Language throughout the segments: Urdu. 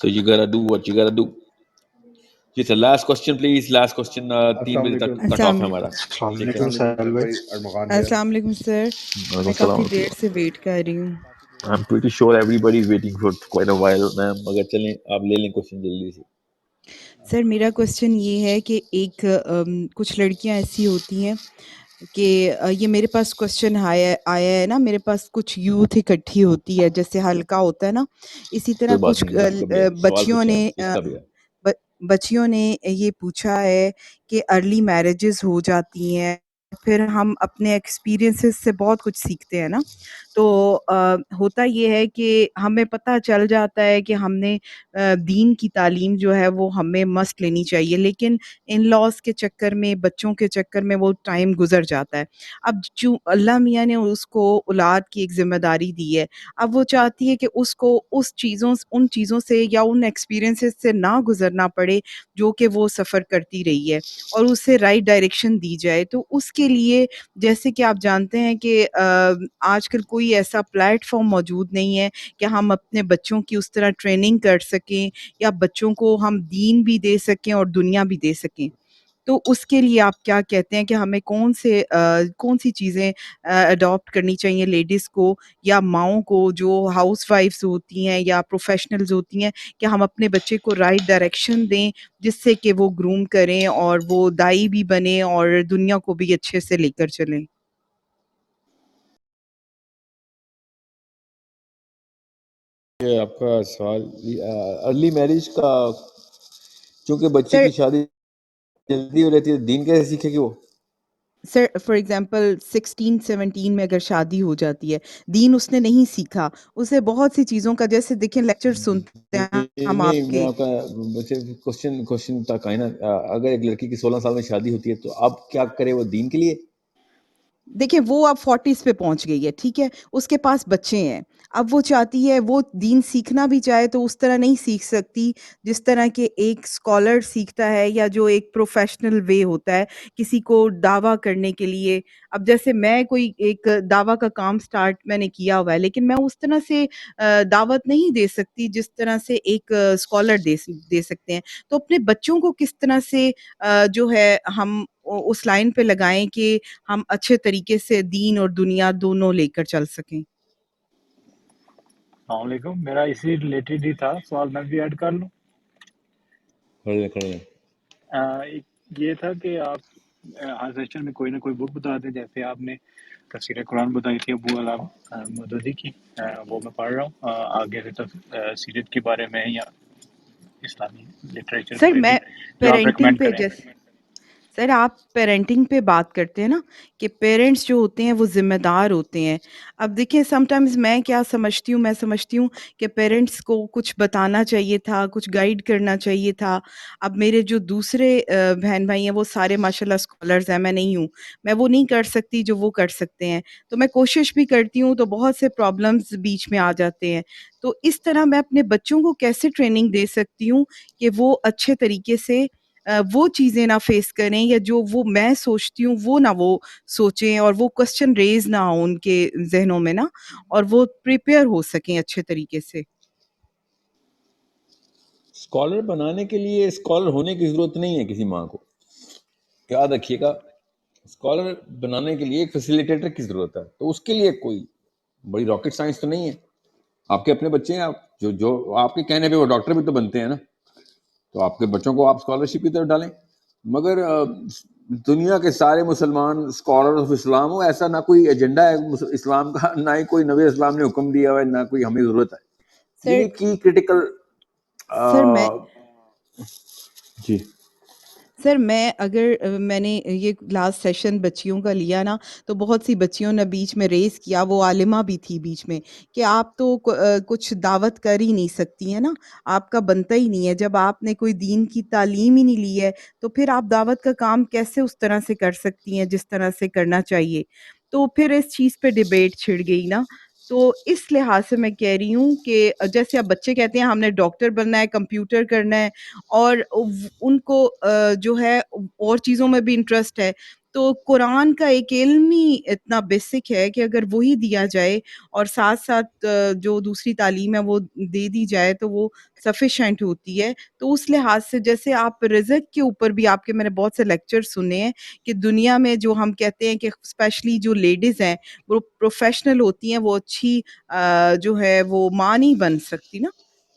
So you gotta do what you gotta do. Yes, sir. Last question, please. Last question. 3 بجے تک کٹ آف ہے ہمارا. السلام علیکم سہیل بھائی. السلام علیکم سر. میں کافی دیر سے ویٹ کر رہی ہوں. I'm pretty sure everybody is waiting for quite a while, ma'am. مگر چلیں آپ لے لیں کوشچن جلدی سے. سر میرا کوشچن یہ ہے کہ ایک کچھ لڑکیاں ایسی ہوتی ہیں کہ یہ میرے پاس کوشچن آیا ہے نا, میرے پاس کچھ یوتھ اکٹھی ہوتی ہے جیسے ہلکا ہوتا ہے نا, اسی طرح کوئی بات کچھ نہیں, آپ کا بھی ہے. سوال کچھ ہے اس کا بھی ہے. بچیوں نے یہ پوچھا ہے کہ ارلی میرجز ہو جاتی ہیں, پھر ہم اپنے ایکسپیرینسز سے بہت کچھ سیکھتے ہیں نا, تو ہوتا یہ ہے کہ ہمیں پتہ چل جاتا ہے کہ ہم نے دین کی تعلیم جو ہے وہ ہمیں مست لینی چاہیے, لیکن ان لاز کے چکر میں, بچوں کے چکر میں وہ ٹائم گزر جاتا ہے. اب جو اللہ میاں نے اس کو اولاد کی ایک ذمہ داری دی ہے, اب وہ چاہتی ہے کہ اس کو ان چیزوں سے یا ان ایکسپیرینسز سے نہ گزرنا پڑے جو کہ وہ سفر کرتی رہی ہے, اور اسے رائٹ ڈائریکشن دی جائے. تو اس کے لیے جیسے کہ آپ جانتے ہیں کہ آج کل کوئی ایسا پلیٹ فارم موجود نہیں ہے کہ ہم اپنے بچوں کی اس طرح ٹریننگ کر سکیں یا بچوں کو ہم دین بھی دے سکیں اور دنیا بھی دے سکیں. تو اس کے لیے آپ کیا کہتے ہیں کہ ہمیں کون سی چیزیں اڈاپٹ کرنی چاہیے لیڈیز کو یا ماؤں کو جو ہاؤس وائفز ہوتی ہیں یا پروفیشنلز ہوتی ہیں, کہ ہم اپنے بچے کو رائٹ ڈائریکشن دیں جس سے کہ وہ گروم کریں اور وہ دائی بھی بنے اور دنیا کو بھی اچھے سے لے کر چلیں. آپ کا سوال ارلی میرج کا, چونکہ بچے کی شادی جلدی ہو رہتی ہے, دین کیسے سیکھے گی وہ؟ سر فار ایگزامپل 16-17 میں اگر شادی ہو جاتی ہے, دین اس نے نہیں سیکھا, اسے بہت سی چیزوں کا, جیسے دیکھیں لیکچر سنتے ہیں ہم آپ کے. کوشچن تک آئے نا, اگر ایک لڑکی کی 16 سال میں شادی ہوتی ہے تو اب کیا کرے وہ دین کے لیے؟ دیکھیں وہ اب 40s پہ پہنچ گئی ہے, ٹھیک ہے, اس کے پاس بچے ہیں, اب وہ چاہتی ہے وہ دین سیکھنا بھی چاہے تو اس طرح نہیں سیکھ سکتی جس طرح کہ ایک اسکالر سیکھتا ہے یا جو ایک پروفیشنل وے ہوتا ہے کسی کو دعویٰ کرنے کے لیے. اب جیسے میں کوئی ایک دعویٰ کا کام سٹارٹ میں نے کیا ہوا ہے, لیکن میں اس طرح سے دعوت نہیں دے سکتی جس طرح سے ایک اسکالر دے سکتے ہیں. تو اپنے بچوں کو کس طرح سے جو ہے ہم اس لائن پہ لگائیں کہ ہم اچھے طریقے سے دین اور دنیا دونوں لے کر چل سکیں. السلام علیکم. میرا اسی ریلیٹڈ ہی تھا سوال, میں بھی ایڈ کر لوں. یہ تھا کہ آپ ہر سیشن میں کوئی نہ کوئی بک بتا دیں, جیسے آپ نے تفسیر قرآن بتائی تھی ابو علام مودودی کی, وہ میں پڑھ رہا ہوں. آگے سے سیرت کے بارے میں یا اسلامی لٹریچر سر کوئی بھی میں جو آپ پیرنٹنگ ریکمینڈ پہ کریں. سر آپ پیرنٹنگ پہ بات کرتے ہیں نا کہ پیرنٹس جو ہوتے ہیں وہ ذمہ دار ہوتے ہیں. اب دیکھیں سم ٹائمز میں کیا سمجھتی ہوں کہ پیرنٹس کو کچھ بتانا چاہیے تھا, کچھ گائیڈ کرنا چاہیے تھا. اب میرے جو دوسرے بہن بھائی ہیں وہ سارے ماشاء اللہ اسکالرز ہیں, میں نہیں ہوں, میں وہ نہیں کر سکتی جو وہ کر سکتے ہیں. تو میں کوشش بھی کرتی ہوں تو بہت سے پرابلمز بیچ میں آ جاتے ہیں. تو اس طرح میں اپنے بچوں کو کیسے ٹریننگ دے سکتی ہوں کہ وہ اچھے طریقے سے وہ چیزیں نہ فیس کریں, یا جو وہ میں سوچتی ہوں وہ نہ وہ سوچیں, اور وہ کوسچن ریز نہ ہو ان کے ذہنوں میں نا, اور وہ پریپیئر ہو سکیں اچھے طریقے سے. اسکالر بنانے کے لیے اسکالر ہونے کی ضرورت نہیں ہے کسی ماں کو, یاد رکھیے گا. اسکالر بنانے کے لیے ایک فیسیلیٹیٹر کی ضرورت ہے, تو اس کے لیے کوئی بڑی راکٹ سائنس تو نہیں ہے. آپ کے اپنے بچے ہیں, آپ جو آپ کے کہنے پہ وہ ڈاکٹر بھی تو بنتے ہیں نا, تو آپ کے بچوں کو آپ اسکالرشپ کی طرف ڈالیں. مگر دنیا کے سارے مسلمان اسکالر آف اسلام ہو, ایسا نہ کوئی ایجنڈا ہے اسلام کا, نہ ہی کوئی نبی اسلام نے حکم دیا ہوا ہے, نہ کوئی ہمیں ضرورت ہے. لیکن کی کرٹیکل سر جی سر میں نے یہ لاسٹ سیشن بچیوں کا لیا نا, تو بہت سی بچیوں نے بیچ میں ریز کیا, وہ عالمہ بھی تھی بیچ میں, کہ آپ تو کچھ دعوت کر ہی نہیں سکتی ہیں نا, آپ کا بنتا ہی نہیں ہے, جب آپ نے کوئی دین کی تعلیم ہی نہیں لی ہے تو پھر آپ دعوت کا کام کیسے اس طرح سے کر سکتی ہیں جس طرح سے کرنا چاہیے. تو پھر اس چیز پہ ڈیبیٹ چھڑ گئی نا. تو اس لحاظ سے میں کہہ رہی ہوں کہ جیسے اب بچے کہتے ہیں ہم نے ڈاکٹر بننا ہے, کمپیوٹر کرنا ہے, اور ان کو جو ہے اور چیزوں میں بھی انٹرسٹ ہے, تو قرآن کا ایک علم ہی اتنا بیسک ہے کہ اگر وہی دیا جائے اور ساتھ ساتھ جو دوسری تعلیم ہے وہ دے دی جائے تو وہ سفیشینٹ ہوتی ہے. تو اس لحاظ سے جیسے آپ رزق کے اوپر بھی آپ کے میں نے بہت سے لیکچر سنے ہیں کہ دنیا میں جو ہم کہتے ہیں کہ اسپیشلی جو لیڈیز ہیں وہ پروفیشنل ہوتی ہیں، وہ اچھی جو ہے وہ ماں نہیں بن سکتی نا،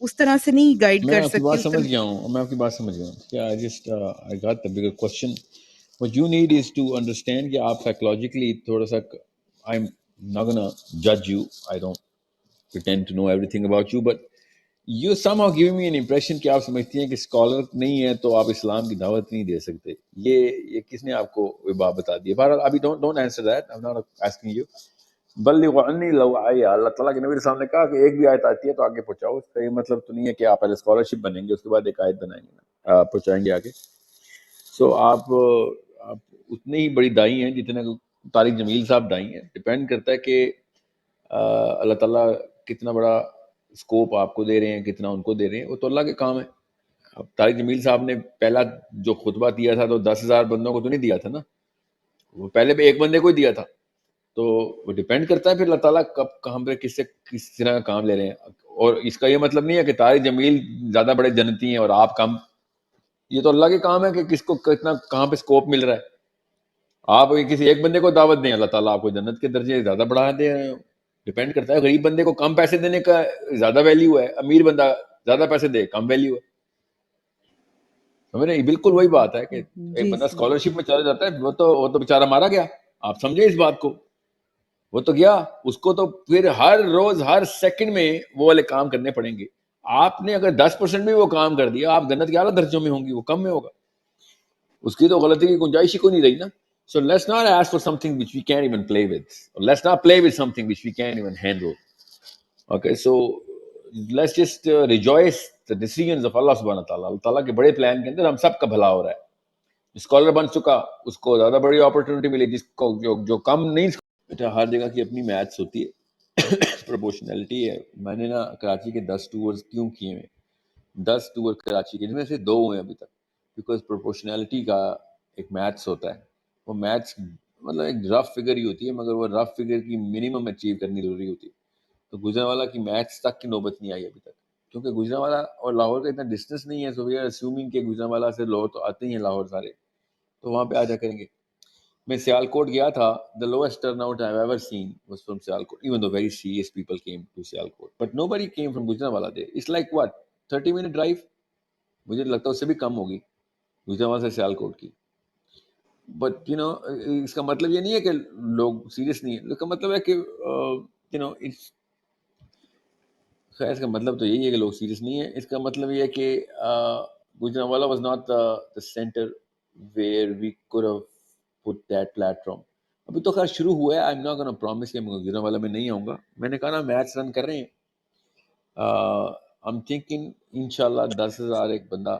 اس طرح سے نہیں گائیڈ میں کر آپ کی سکتی بات اس سمجھ طرح. گیا ہوں، میں آپ کی بات سمجھ گیا ہوں. کیا I got the bigger question. What you need is to understand کہ آپ psychologically تھوڑا سا I'm not gonna judge you. I don't pretend to know everything about you, but you somehow giving me an impression کہ آپ سمجھتی ہیں کہ اسکالر نہیں ہے تو آپ اسلام کی دعوت نہیں دے سکتے. یہ کس نے آپ کو یہ بات بتا دی ہے؟ بہرحال ابھی don't answer that. I'm not asking you. بلغوا عنی لو آیا، اللہ تعالیٰ کے نبی علیہ السلام نے کہا کہ ایک بھی آیت آتی ہے تو آگے پہنچاؤ. اس کا یہ مطلب تو نہیں ہے کہ آپ پہلے اسکالرشپ بنیں گے اس کے بعد ایک آیت بنائیں گے نا، پہنچائیں گے آگے. سو آپ اتنے ہی بڑی دائی ہیں جتنے طارق جمیل صاحب دائی ہیں. ڈپینڈ کرتا ہے کہ اللہ تعالیٰ کتنا بڑا اسکوپ آپ کو دے رہے ہیں، کتنا ان کو دے رہے ہیں، وہ تو اللہ کے کام ہے. اب طارق جمیل صاحب نے پہلا جو خطبہ دیا تھا تو 10,000 بندوں کو تو نہیں دیا تھا نا، وہ پہلے بھی ایک بندے کو ہی دیا تھا. تو وہ ڈیپینڈ کرتا ہے پھر اللہ تعالیٰ کب کہاں پہ کس طرح کا کام لے رہے ہیں. اور اس کا یہ مطلب نہیں ہے کہ طارق جمیل زیادہ بڑے جنتی ہیں اور آپ کم. یہ تو اللہ کے کام ہے کہ کس کو کتنا کہاں پہ اسکوپ مل رہا ہے. آپ کسی ایک بندے کو دعوت دیں، اللہ تعالیٰ آپ کو جنت کے درجے زیادہ بڑھا دے رہے ہیں. ڈیپینڈ کرتا ہے، غریب بندے کو کم پیسے دینے کا زیادہ ویلیو ہے، امیر بندہ زیادہ پیسے دے کم ویلیو ہے. سمجھ رہے ہیں؟ بالکل وہی بات ہے کہ ایک جی بندہ صحیح. اسکالرشپ میں چلا جاتا ہے، وہ تو بیچارہ مارا گیا. آپ سمجھے اس بات کو؟ وہ تو گیا، اس کو تو پھر ہر روز ہر سیکنڈ میں وہ والے کام کرنے پڑیں گے. آپ نے اگر 10% بھی وہ کام کر دیا، آپ جنت کے اعلیٰ درجوں میں ہوں گی، وہ کم میں ہوگا. اس کی تو غلطی کی گنجائش ہی کوئی نہیں رہی نا. So let's not ask for something which we can't even play with. Or let's not play with something which we can't even handle. Okay, so let's just rejoice the decisions of Allah subhanahu wa ta'ala. اللہ تعالیٰ کے بڑے پلان کے اندر ہم سب کا بھلا ہو رہا ہے. اسکالر بن چکا اس کو زیادہ بڑی اپرچونٹی ملی، جس کو جو کم نہیں. بیٹا ہر جگہ کی اپنی میتھس ہوتی ہے، پروپورشنلٹی ہے. میں نے نا کراچی کے 10 ٹورز کیوں کیے ہیں، 10 ٹور کراچی کے جن میں سے 2 ہوئے ابھی تک، بیکاز پروپورشنلٹی کا ایک میتھس ہوتا ہے. وہ میتھس مطلب ایک رف فگر ہی ہوتی ہے، مگر وہ رف فگر کی منیمم اچیو کرنی ضروری ہوتی ہے. تو گجرانوالہ کی میتھس تک کی نوبت نہیں آئی ابھی تک، کیونکہ گجرانوالہ اور لاہور کا اتنا ڈسٹینس نہیں ہے. سو وی آر اسیومنگ کہ گجرانوالہ سے لاہور تو آتے ہی ہیں لاہور سارے، تو وہاں پہ آ جا کریں گے. میں سیالکوٹ گیا تھا. The lowest turnout I've ever seen was from Sialkot, even though very serious people came to Sialkot. But nobody came from Gujranwala there. It's like what, 30-minute drive? مجھے لگتا ہے اس سے بھی کم ہوگی گجرانوالہ سے سیالکوٹ کی. بٹ اس کا مطلب یہ نہیں ہے کہ لوگ سیریس نہیں ہے. اس کا مطلب ہے کہ خیر اس کا مطلب تو یہی ہے کہ لوگ سیریس نہیں ہیں. اس کا مطلب یہ ہے کہ Gujranwala was not the center where we could have put that platform. ابھی تو خیر شروع ہوا ہے. I'm not gonna promise کہ میں گجرانوالہ میں نہیں آؤں گا. میں نے کہا نا میچ رن کر رہے ہیں. I'm thinking انشاءاللہ 10,000 ایک بندہ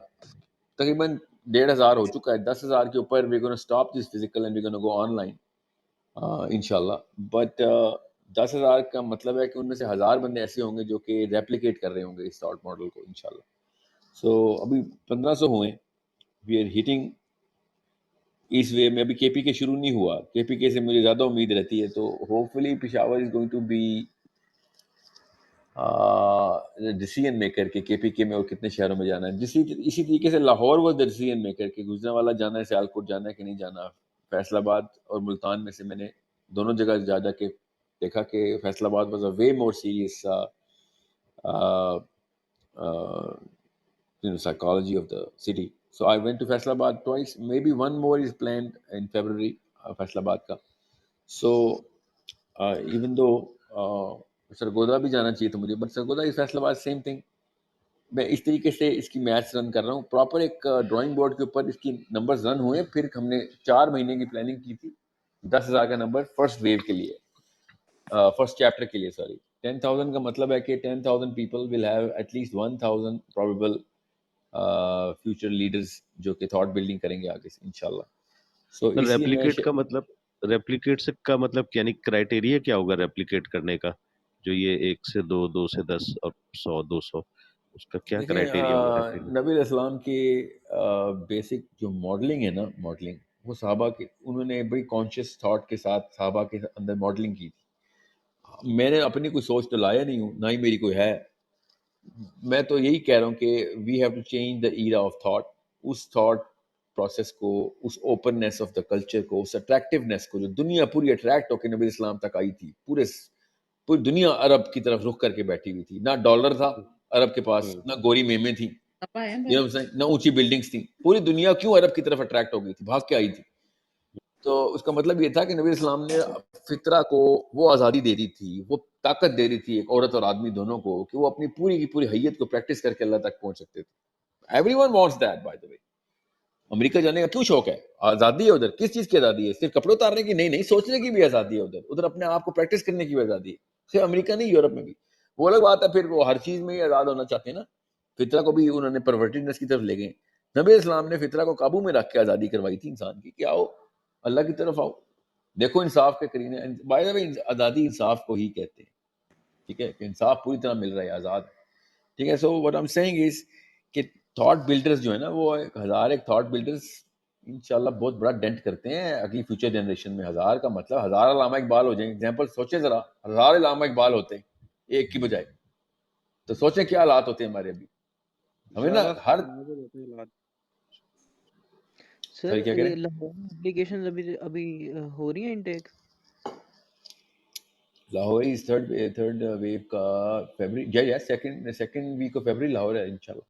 تقریباً 1,500 ہو چکا ہے. 10,000 کے اوپر we're gonna stop this physical and we're gonna go online انشاءاللہ. بٹ 10,000 کا مطلب ہے کہ ان میں سے 1,000 بندے ایسے ہوں گے جو کہ ریپلیکیٹ کر رہے ہوں گے اس سارٹ ماڈل کو انشاءاللہ. سو ابھی 1,500 ہوئے. وی آر ہیٹنگ اس وے میں. ابھی کے پی کے شروع نہیں ہوا. کے پی کے سے مجھے زیادہ امید رہتی ہے. تو hopefully Peshawar is going to be decision maker کہ کے پی کے میں اور کتنے شہروں میں جانا ہے. اسی طریقے سے لاہور وہ ڈیسیژن میکر کہ گجرانوالہ جانا ہے، سیالکوٹ جانا ہے کہ نہیں جانا. فیصل آباد اور ملتان میں سے میں نے دونوں جگہ جا کے دیکھا کہ فیصل آباد was a way more serious psychology of the city. So I went to Faisalabad twice. Maybe one more is planned in February, Faisalabad ka. So even though Sargodha بھی جانا چاہیے تھا مجھے، بٹ سرگودا از فیصل آباد سیم تھنگ. میں اس طریقے سے اس کی میچ رن کر رہا ہوں. پراپر ایک ڈرائنگ بورڈ کے اوپر اس کی نمبرز رن ہوئے. پھر ہم نے 4 مہینے کی پلاننگ کی تھی. 10,000 کا نمبر فرسٹ ویو کے لیے، فرسٹ چیپٹر کے لیے. سوری 10,000 کا مطلب ہے کہ 10,000 people will have at least 1,000 probable future leaders جو کہ تھاٹ بلڈنگ کریں گے آگے سے انشاءاللہ. سو اس لیے میں ریپلیکیٹ کا مطلب، ریپلیکیٹ سے کا مطلب یعنی کرائٹیریا کیا ہوگا ریپلیکیٹ کرنے کا؟ جو یہ 1 سے 2، 2 سے 10 اور 100، 200، اس کا کیا کرائٹیریا ہوگا؟ نبی علیہ السلام کی بیسک جو ماڈلنگ ہے نا، ماڈلنگ وہ صحابہ کے انہوں نے بڑی کانشیس تھاٹ کے ساتھ صحابہ کے اندر ماڈلنگ کی تھی. میں نے اپنی کوئی سوچ تو لایا نہیں ہوں، نہ ہی میری کوئی ہے. میں تو یہی کہہ رہا ہوں کہ we have to change the era of thought. اس تھاٹ پروسیس کو، اس اوپننیس آف دا کلچر کو، اس اٹریکٹیونیس کو جو دنیا پوری اٹریکٹ ہو کے نبی اسلام تک آئی تھی. پوری دنیا عرب کی طرف رخ کر کے بیٹھی ہوئی تھی. نہ ڈالر تھا عرب کے پاس، نہ گوری میمیں تھیں، نہ اونچی بلڈنگز تھیں. پوری دنیا کیوں عرب کی طرف اٹریکٹ ہو گئی تھی، بھاگ کے آئی تھی. تو اس کا مطلب یہ تھا کہ نبی اسلام نے فطرہ کو وہ آزادی دے دی تھی، وہ طاقت دے دی تھی ایک عورت اور آدمی دونوں کو، کہ وہ اپنی پوری کی پوری حیت کو پریکٹس کر کے اللہ تک پہنچ سکتے تھے. Every one wants that by the way. امریکہ جانے کا کیوں شوق ہے؟ آزادی ہے ادھر. کس چیز کی آزادی ہے؟ صرف کپڑے اتارنے کی نہیں، سوچنے کی بھی آزادی ہے ادھر اپنے آپ کو پریکٹس کرنے کی بھی آزادی ہے. صرف امریکہ نہیں، یورپ میں بھی. وہ الگ بات ہے پھر وہ ہر چیز میں ہی آزاد ہونا چاہتے ہیں نا. فطرہ کو بھی انہوں نے پرورٹیڈنس کی طرف لے گئے. نبی اسلام نے فطرہ کو قابو میں رکھ کے آزادی کروائی تھی انسان کی کہ آؤ اللہ کی طرف آؤ. دیکھو انصاف کے کرینے، بائی دا وے آزادی انصاف کو ہی کہتے ہیں. ٹھیک ہے، کہ انصاف پوری طرح مل رہا ہے، آزاد. ٹھیک ہے. So what I am seeing is کہ تھاٹ بلڈرز جو ہے نا، وہ 1000 ایک تھاٹ بلڈرز انشاءاللہ بہت بڑا ڈینٹ کرتے ہیں اگلی فیوچر جنریشن میں. 1000 کا مطلب 1000 علامہ اقبال ہو جائیں. ایگزامپل سوچیں ذرا، 1000 علامہ اقبال ہوتے ہیں ایک کی بجائے، تو سوچیں کیا حالات ہوتے ہیں ہمارے. ابھی ہمیں نا ہر سر کیا کہہ رہے ہیں. لاہور میں اپلیکیشنز ابھی ہو رہی ہیں intake? Lahore is third view کا February, second week of February Lahore ہے انشاءاللہ.